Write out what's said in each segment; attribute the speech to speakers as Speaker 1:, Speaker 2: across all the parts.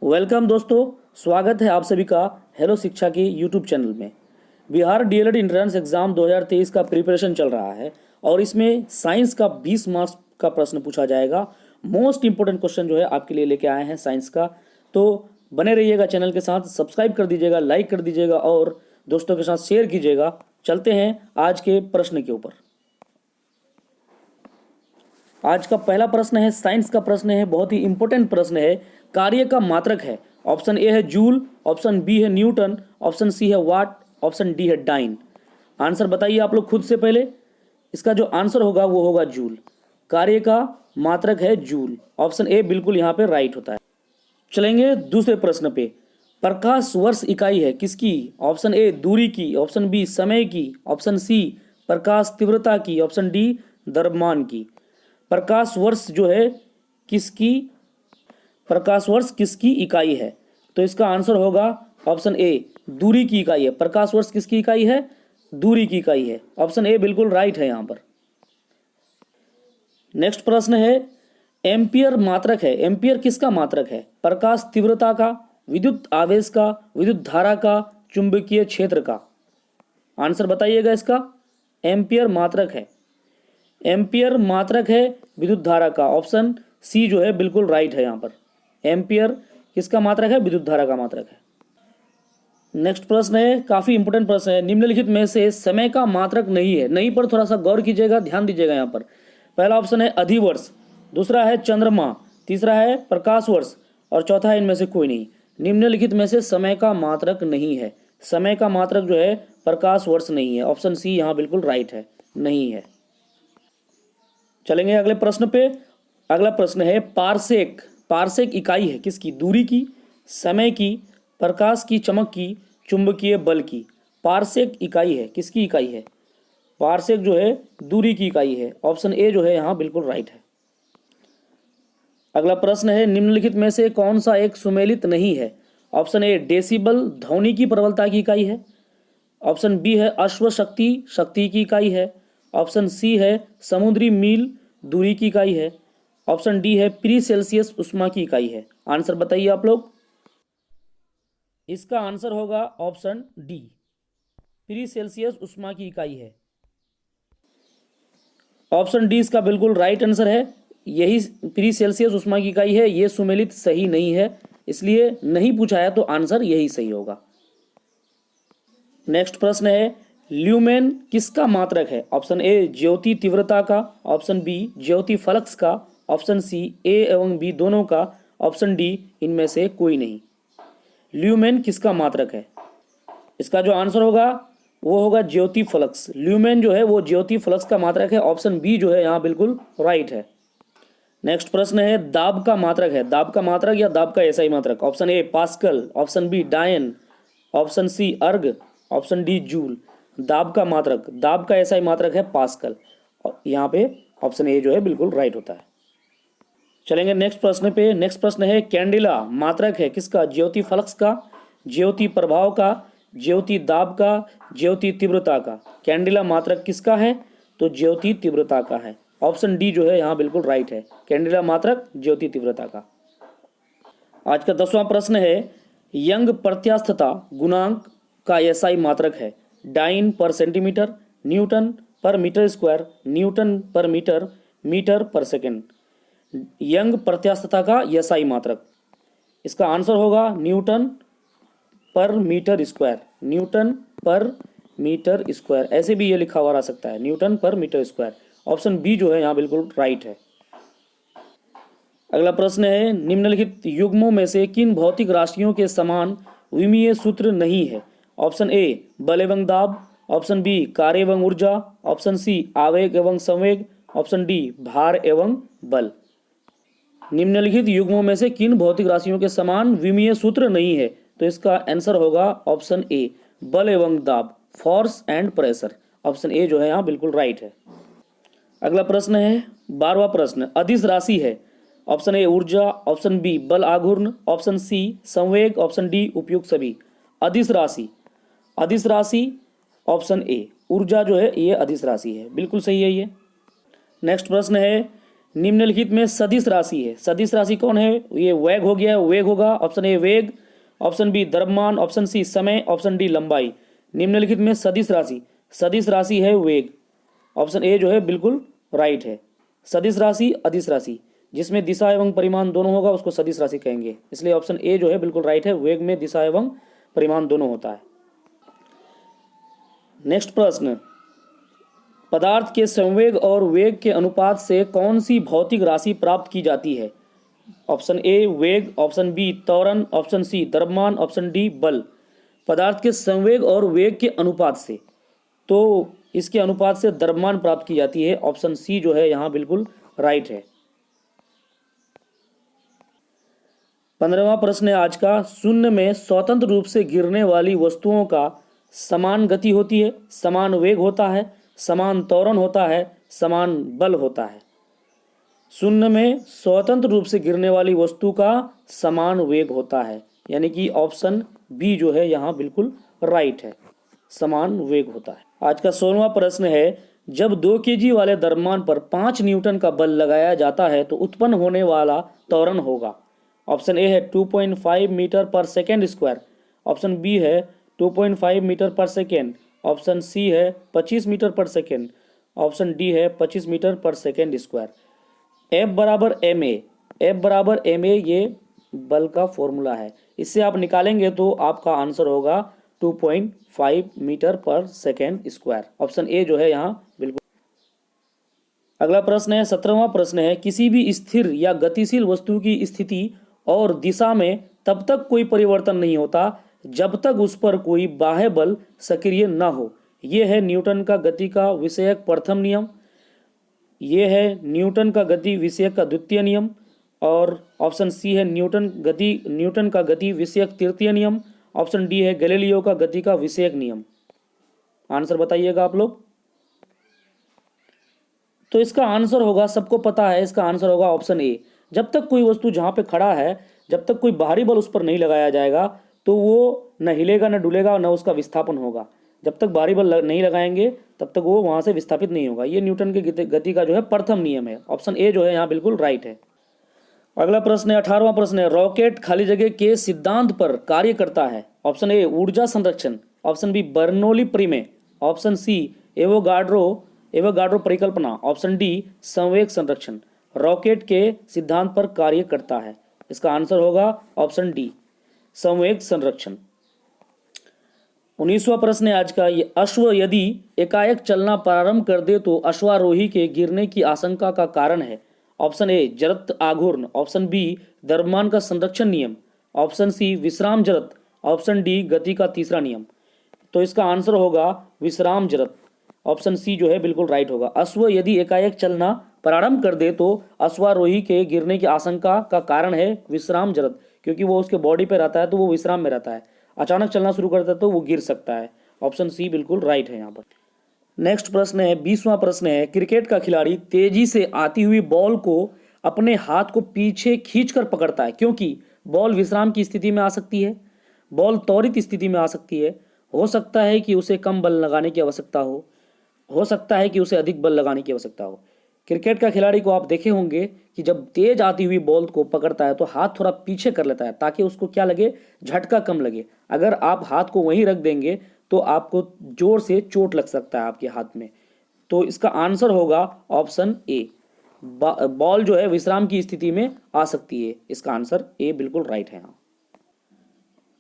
Speaker 1: Welcome दोस्तों, स्वागत है आप सभी का हेलो शिक्षा की यूट्यूब चैनल में। बिहार डीएलएड एंट्रेंस एग्जाम 2023 का प्रिपरेशन चल रहा है और इसमें साइंस का 20 मार्क्स का प्रश्न पूछा जाएगा। मोस्ट इंपोर्टेंट क्वेश्चन जो है आपके लिए लेके आए हैं साइंस का, तो बने रहिएगा चैनल के साथ, सब्सक्राइब कर दीजिएगा, लाइक कर दीजिएगा और दोस्तों के साथ शेयर कीजिएगा। चलते हैं आज के प्रश्न के ऊपर। आज का पहला प्रश्न है, साइंस का प्रश्न है, बहुत ही इंपॉर्टेंट प्रश्न है। कार्य का मात्रक है, ऑप्शन ए है जूल, ऑप्शन बी है न्यूटन, ऑप्शन सी है वाट, ऑप्शन डी है डाइन। आंसर बताइए आप लोग खुद से पहले। इसका जो आंसर होगा वो होगा जूल। कार्य का मात्रक है जूल, ऑप्शन ए बिल्कुल यहाँ पे राइट होता है। चलेंगे दूसरे प्रश्न पे। प्रकाश वर्ष इकाई है किसकी? ऑप्शन ए दूरी की, ऑप्शन बी समय की, ऑप्शन सी प्रकाश तीव्रता की, ऑप्शन डी द्रव्यमान की। प्रकाश वर्ष जो है किसकी, प्रकाश वर्ष किसकी इकाई है? तो इसका आंसर होगा ऑप्शन ए दूरी की इकाई है। प्रकाश वर्ष किसकी इकाई है? दूरी की इकाई है। ऑप्शन ए बिल्कुल राइट है यहां पर। नेक्स्ट प्रश्न है, एम्पियर मात्रक है, एम्पियर किसका मात्रक है? प्रकाश तीव्रता का, विद्युत आवेश का, विद्युत धारा का, चुंबकीय क्षेत्र का। आंसर बताइएगा इसका। एम्पियर मात्रक है, एम्पियर मात्रक है विद्युत धारा का। ऑप्शन सी जो है बिल्कुल राइट है यहाँ पर। एम्पियर किसका मात्रक है? विद्युत धारा का मात्रक है। नेक्स्ट प्रश्न है, काफी इंपोर्टेंट प्रश्न है। निम्नलिखित में से समय का मात्रक नहीं है, नहीं पर थोड़ा सा गौर कीजिएगा, ध्यान दीजिएगा यहाँ पर। पहला ऑप्शन है अधिवर्ष, दूसरा है चंद्रमा, तीसरा है प्रकाश वर्ष और चौथा है इनमें से कोई नहीं। निम्नलिखित में से समय का मात्रक नहीं है। समय का मात्रक जो है प्रकाश वर्ष नहीं है। ऑप्शन सी यहाँ बिल्कुल राइट है, नहीं है। चलेंगे अगले प्रश्न पे। अगला प्रश्न है, पारसेक, पारसेक इकाई है किसकी? दूरी की, समय की, प्रकाश की चमक की, चुंबकीय बल की। पारसेक इकाई है किसकी इकाई है? पारसेक जो है दूरी की इकाई है। ऑप्शन ए जो है यहाँ बिल्कुल राइट है। अगला प्रश्न है, निम्नलिखित में से कौन सा एक सुमेलित नहीं है? ऑप्शन ए डेसिबल ध्वनि की प्रबलता की इकाई है, ऑप्शन बी है अश्व शक्ति, शक्ति की इकाई है, ऑप्शन सी है समुद्री मील दूरी की इकाई है, ऑप्शन डी है प्री सेल्सियस उष्मा की इकाई है। आंसर बताइए आप लोग। इसका आंसर होगा ऑप्शन डी, प्री सेल्सियस उष्मा की इकाई है। ऑप्शन डी इसका बिल्कुल राइट आंसर है। यही प्री सेल्सियस उष्मा की इकाई है। ये सुमेलित सही नहीं है, इसलिए नहीं पूछा है, तो आंसर यही सही होगा। नेक्स्ट प्रश्न है, ल्यूमेन किसका मात्रक है? ऑप्शन ए ज्योति तीव्रता का, ऑप्शन बी ज्योति फ्लक्स का, ऑप्शन सी ए एवं बी दोनों का, ऑप्शन डी इनमें से कोई नहीं। ल्यूमेन किसका मात्रक है? इसका जो आंसर होगा वो होगा ज्योति फ्लक्स। ल्यूमेन जो है वो ज्योति फ्लक्स का मात्रक है। ऑप्शन बी जो है यहाँ बिल्कुल राइट है। नेक्स्ट प्रश्न है, दाब का मात्रक है, दाब का मात्रक या दाब का एसआई मात्रक। Option A pascal, option B dyne, option C erg, option D joule. दाब का मात्रक, दाब का एसआई मात्रक है पास्कल। यहाँ पे ऑप्शन ए जो है बिल्कुल राइट होता है। चलेंगे नेक्स्ट प्रश्न पे। नेक्स्ट प्रश्न है, कैंडिला मात्रक है किसका? ज्योति फ्लक्स का, ज्योति प्रभाव का, ज्योति दाब का, ज्योति तीव्रता का। कैंडिला मात्रक किसका है? तो ज्योति तीव्रता का है। ऑप्शन डी जो है यहाँ बिल्कुल राइट है। कैंडिला मात्रक ज्योति तीव्रता का। आज का 10वां प्रश्न है, यंग प्रत्यास्थता गुणांक का एसआई मात्रक है डाइन पर सेंटीमीटर, न्यूटन पर मीटर स्क्वायर, न्यूटन पर मीटर, मीटर पर सेकेंड। यंग प्रत्यास्थता का एसआई मात्रक, इसका आंसर होगा न्यूटन पर मीटर स्क्वायर, न्यूटन पर मीटर स्क्वायर। ऐसे भी ये लिखा हुआ रह सकता है, न्यूटन पर मीटर स्क्वायर। ऑप्शन बी जो है यहाँ बिल्कुल राइट है। अगला प्रश्न है, निम्नलिखित युग्मों में से किन भौतिक राशियों के समान विमीय सूत्र नहीं है? ऑप्शन ए बल एवं दाब, ऑप्शन बी कार्य एवं ऊर्जा, ऑप्शन सी आवेग एवं संवेग, ऑप्शन डी भार एवं बल। निम्नलिखित युग्मों में से किन भौतिक राशियों के समान विमीय सूत्र नहीं है? तो इसका आंसर होगा ऑप्शन ए बल एवं दाब, force and pressure. Option A जो है यहाँ बिल्कुल राइट है। अगला प्रश्न है 12वां प्रश्न, अदिश राशि है। ऑप्शन ए ऊर्जा, ऑप्शन बी बल आघूर्ण, ऑप्शन सी संवेग, ऑप्शन डी उपयुक्त सभी। अदिश राशि, अदिश राशि ऑप्शन ए ऊर्जा जो है ये अदिश राशि है, बिल्कुल सही है ये। नेक्स्ट प्रश्न है, निम्नलिखित में सदिश राशि है, सदिश राशि कौन है? ये वेग हो गया, वेग होगा। ऑप्शन ए वेग, ऑप्शन बी द्रव्यमान, ऑप्शन सी समय, ऑप्शन डी लंबाई। निम्नलिखित में सदिश राशि है वेग। ऑप्शन ए जो है बिल्कुल राइट है। सदिश राशि अदिश राशि जिसमें दिशा एवं परिमाण दोनों होगा उसको सदिश राशि कहेंगे, इसलिए ऑप्शन ए जो है बिल्कुल राइट है। वेग में दिशा एवं परिमाण दोनों होता है। नेक्स्ट प्रश्न, पदार्थ के संवेग और वेग के अनुपात से कौन सी भौतिक राशि प्राप्त की जाती है? ऑप्शन ए वेग, ऑप्शन बी त्वरण, ऑप्शन सी द्रव्यमान, ऑप्शन डी बल। पदार्थ के संवेग और वेग के अनुपात से, तो इसके अनुपात से द्रव्यमान प्राप्त की जाती है। ऑप्शन सी जो है यहाँ बिल्कुल राइट है। 15वां प्रश्न है आज का, शून्य में स्वतंत्र रूप से गिरने वाली वस्तुओं का समान गति होती है, समान वेग होता है, समान त्वरण होता है, समान बल होता है। शून्य में स्वतंत्र रूप से गिरने वाली वस्तु का समान वेग होता है, यानी कि ऑप्शन बी जो है यहाँ बिल्कुल राइट है, समान वेग होता है। आज का 16वां प्रश्न है, जब 2 kg वाले द्रव्यमान पर 5 न्यूटन का बल लगाया जाता है तो उत्पन्न होने वाला त्वरण होगा। ऑप्शन ए है 2.5 मीटर पर सेकेंड स्क्वायर, ऑप्शन बी है 2.5 मीटर पर सेकेंड, ऑप्शन सी है 25 मीटर पर सेकेंड, ऑप्शन डी है 25 मीटर पर सेकेंड स्क्वायर। F बराबर एम ए ये बल का फॉर्मूला है, इससे आप निकालेंगे तो आपका आंसर होगा 2.5 मीटर पर सेकेंड स्क्वायर। ऑप्शन ए जो है यहाँ बिल्कुल। अगला प्रश्न है 17वां प्रश्न है, किसी भी स्थिर या गतिशील वस्तु की स्थिति और दिशा में तब तक कोई परिवर्तन नहीं होता जब तक उस पर कोई बाह्य बल सक्रिय न हो। यह है न्यूटन का गति का विषयक प्रथम नियम, यह है न्यूटन का गति विषयक का द्वितीय नियम, और ऑप्शन सी है न्यूटन का गति विषयक तृतीय नियम, ऑप्शन डी है गैलीलियो का गति का विषयक नियम। आंसर बताइएगा आप लोग। तो इसका आंसर होगा, सबको पता है, इसका आंसर होगा ऑप्शन ए। जब तक कोई वस्तु जहाँ पे खड़ा है, जब तक कोई बाहरी बल उस पर नहीं लगाया जाएगा तो वो न हिलेगा, न डुलेगा, न उसका विस्थापन होगा। जब तक बाहरी बल नहीं लगाएंगे तब तक वो वहाँ से विस्थापित नहीं होगा। ये न्यूटन की गति का जो है प्रथम नियम है। ऑप्शन ए जो है यहाँ बिल्कुल राइट है। अगला प्रश्न है 18वां प्रश्न है, रॉकेट खाली जगह के सिद्धांत पर कार्य करता है। ऑप्शन ए ऊर्जा संरक्षण, ऑप्शन बी बर्नौली प्रमेय, ऑप्शन सी एवोगाड्रो परिकल्पना, ऑप्शन डी संवेग संरक्षण। रॉकेट के सिद्धांत पर कार्य करता है, इसका आंसर होगा ऑप्शन डी संवेग संरक्षण। 19वां प्रश्न है आज का, ये अश्व यदि एकाएक चलना प्रारंभ कर दे तो अश्वारोही के गिरने की आशंका का कारण है। ऑप्शन ए जड़त्व आघूर्ण, ऑप्शन बी द्रव्यमान का संरक्षण नियम, ऑप्शन सी विश्राम जड़त्व, ऑप्शन डी गति का तीसरा नियम। तो इसका आंसर होगा विश्राम जड़त्व। ऑप्शन सी जो है बिल्कुल राइट होगा। अश्व यदि एकाएक चलना प्रारंभ कर दे तो अश्वारोही के गिरने की आशंका का कारण है विश्राम जड़त्व, क्योंकि वो उसके बॉडी पे रहता है तो वो विश्राम में रहता है। अचानक चलना शुरू करता है तो वो गिर सकता है। ऑप्शन सी बिल्कुल राइट है यहाँ पर। नेक्स्ट प्रश्न है 20वां प्रश्न है, क्रिकेट का खिलाड़ी तेजी से आती हुई बॉल को अपने हाथ को पीछे खींचकर पकड़ता है क्योंकि बॉल विश्राम की स्थिति में आ सकती है, बॉल त्वरित स्थिति में आ सकती है, हो सकता है कि उसे कम बल लगाने की आवश्यकता हो सकता है कि उसे अधिक बल लगाने की आवश्यकता हो। क्रिकेट का खिलाड़ी को आप देखे होंगे कि जब तेज आती हुई बॉल को पकड़ता है तो हाथ थोड़ा पीछे कर लेता है ताकि उसको क्या लगे, झटका कम लगे। अगर आप हाथ को वहीं रख देंगे तो आपको जोर से चोट लग सकता है आपके हाथ में। तो इसका आंसर होगा ऑप्शन ए, बॉल जो है विश्राम की स्थिति में आ सकती है। इसका आंसर ए बिल्कुल राइट है।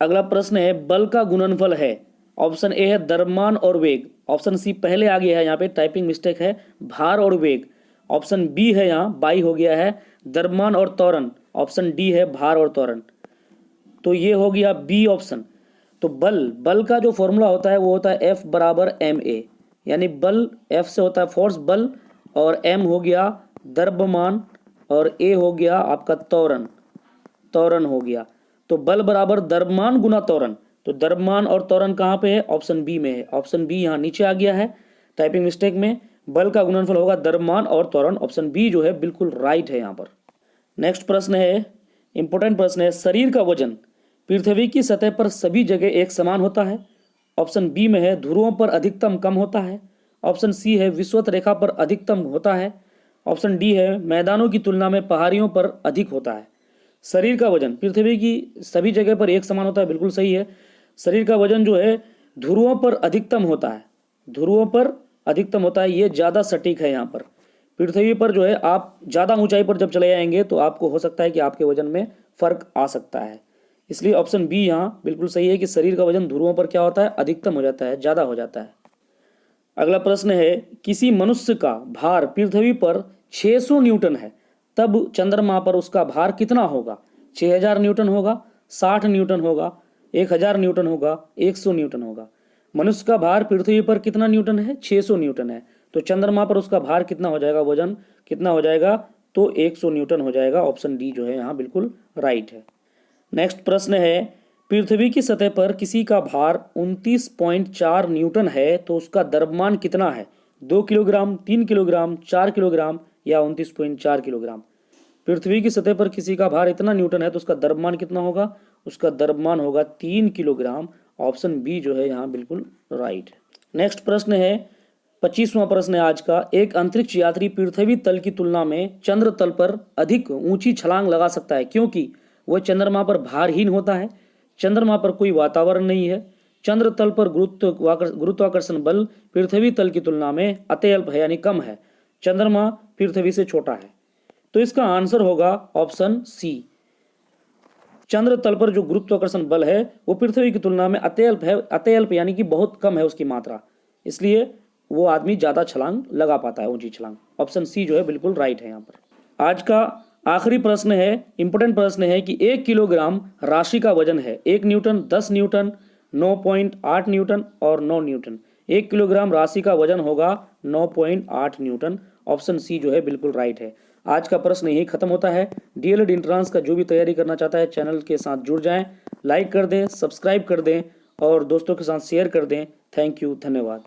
Speaker 1: अगला प्रश्न है, बल का गुणनफल है। ऑप्शन ए है द्रव्यमान और वेग, ऑप्शन सी पहले आ गया है, यहाँ पे टाइपिंग मिस्टेक है, भार और वेग। ऑप्शन बी है यहाँ बाई हो गया है, द्रव्यमान और त्वरण। ऑप्शन डी है भार और त्वरण। तो ये हो गया बी ऑप्शन। तो बल का जो फॉर्मूला होता है वो होता है F बराबर एम ए, यानी बल F से होता है फोर्स बल, और M हो गया द्रव्यमान, और A हो गया आपका त्वरण हो गया। तो बल बराबर द्रव्यमान गुना त्वरण। तो द्रव्यमान और त्वरण कहाँ पे है, ऑप्शन बी में है। ऑप्शन बी यहाँ नीचे आ गया है टाइपिंग मिस्टेक में। बल का गुणनफल होगा द्रव्यमान और त्वरण। ऑप्शन बी जो है बिल्कुल राइट है यहाँ पर। नेक्स्ट प्रश्न है, इंपॉर्टेंट प्रश्न है, शरीर का वजन पृथ्वी की सतह पर सभी जगह एक समान होता है। ऑप्शन बी में है ध्रुवों पर अधिकतम कम होता है। ऑप्शन सी है विषुवत रेखा पर अधिकतम होता है। ऑप्शन डी है मैदानों की तुलना में पहाड़ियों पर अधिक होता है। शरीर का वजन पृथ्वी की सभी जगह पर एक समान होता है, बिल्कुल सही है। शरीर का वजन जो है ध्रुवों पर अधिकतम होता है, ध्रुवों पर अधिकतम होता है, ये ज़्यादा सटीक है। यहाँ पर पृथ्वी पर जो है आप ज़्यादा ऊंचाई पर जब चले जाएंगे तो आपको हो सकता है कि आपके वजन में फर्क आ सकता है, इसलिए ऑप्शन बी यहाँ बिल्कुल सही है कि शरीर का वजन ध्रुवों पर क्या होता है, अधिकतम हो जाता है, ज़्यादा हो जाता है। अगला प्रश्न है किसी मनुष्य का भार पृथ्वी पर 600 न्यूटन है, तब चंद्रमा पर उसका भार कितना होगा? 6000 न्यूटन होगा, 60 न्यूटन होगा, 1000 न्यूटन होगा, 100 न्यूटन होगा। मनुष्य का भार पृथ्वी पर कितना न्यूटन है? 600 न्यूटन है, तो चंद्रमा पर उसका भार कितना हो जाएगा, वजन कितना हो जाएगा? तो 100 न्यूटन हो जाएगा। ऑप्शन डी जो है यहाँ बिल्कुल राइट है। नेक्स्ट प्रश्न है पृथ्वी की सतह पर किसी का भार 29.4 न्यूटन है, तो उसका द्रव्यमान कितना है? 2 किलोग्राम, 3 किलोग्राम, 4 किलोग्राम या 29.4 किलोग्राम। पृथ्वी की सतह पर किसी का भार इतना न्यूटन है तो उसका द्रव्यमान कितना होगा? उसका द्रव्यमान होगा 3 किलोग्राम। ऑप्शन बी जो है यहाँ बिल्कुल राइट है। नेक्स्ट प्रश्न है 25वां प्रश्न है आज का, एक अंतरिक्ष यात्री पृथ्वी तल की तुलना में चंद्र तल पर अधिक ऊंची छलांग लगा सकता है क्योंकि वह चंद्रमा पर भारहीन होता है, चंद्रमा पर कोई वातावरण नहीं है, चंद्र तल पर गुरुत्वाकर्षण बल पृथ्वी तल की तुलना में अत्यल्प है यानी कम है, चंद्रमा पृथ्वी से छोटा है। तो इसका आंसर होगा ऑप्शन सी। चंद्र तल पर जो गुरुत्वाकर्षण बल है वो पृथ्वी की तुलना में अत्यल्प है, अत्यल्प यानी कि बहुत कम है उसकी मात्रा, इसलिए वो आदमी ज्यादा छलांग लगा पाता है, ऊंची छलांग। ऑप्शन सी जो है बिल्कुल राइट है। यहाँ पर आज का आखिरी प्रश्न है, इंपोर्टेंट प्रश्न है कि 1 किलोग्राम राशि का वजन है 1 न्यूटन, 10 न्यूटन, 9.8 न्यूटन और 9 न्यूटन। 1 किलोग्राम राशि का वजन होगा 9.8 न्यूटन। ऑप्शन सी जो है बिल्कुल राइट है। आज का प्रश्न यही खत्म होता है। डीएलएड एंट्रेंस का जो भी तैयारी करना चाहता है चैनल के साथ जुड़ जाएं, लाइक कर दें, सब्सक्राइब कर दें और दोस्तों के साथ शेयर कर दें। थैंक यू, धन्यवाद।